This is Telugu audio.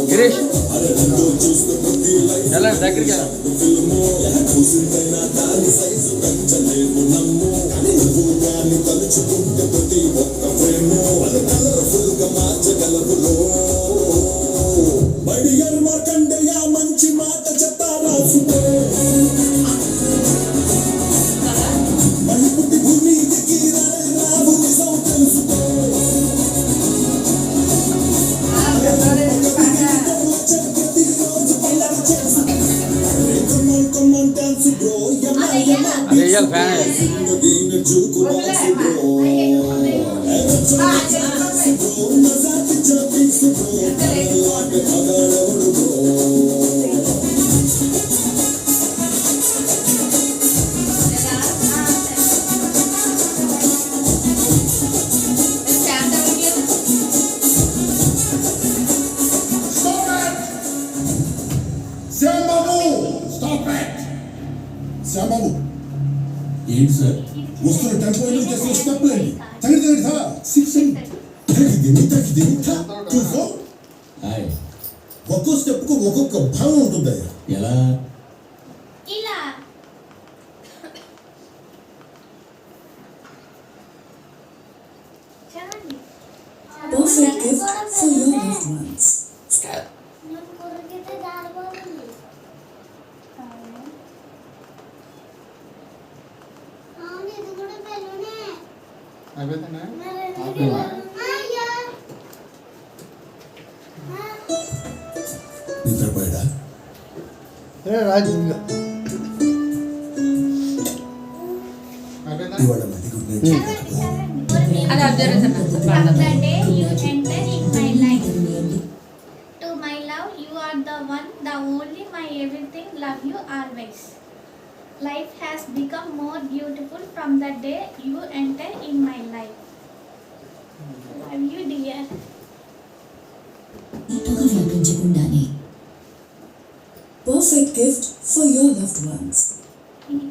గిరీష్ ఎలా దగ్గరికి మంచి మాట చెప్తారా సుతో మణిపుటి భూమి రావు నిజం తెలుసుకో అదే ఇవాళ ఫ్యాన్ శ్యామబాబు ఏంటి సార్ వస్తున్న టెంపో చేసిన స్టెప్లండి తగిడి తగిడి సిక్సింగ్ ఒక్కో స్టెప్ కు ఒక్కొక్క భావం ఉంటుంది ఎలా ఇలా Perfect gift for your loved ones. నిద్రపోయాడా రాజు ఇవాళ మళ్ళీ good night From the day you enter in my life, to my love, you are the one, the only, my everything. Love you always. Life has become more beautiful from the day you enter in my life. Love you, dear. Perfect gift for your loved ones. In the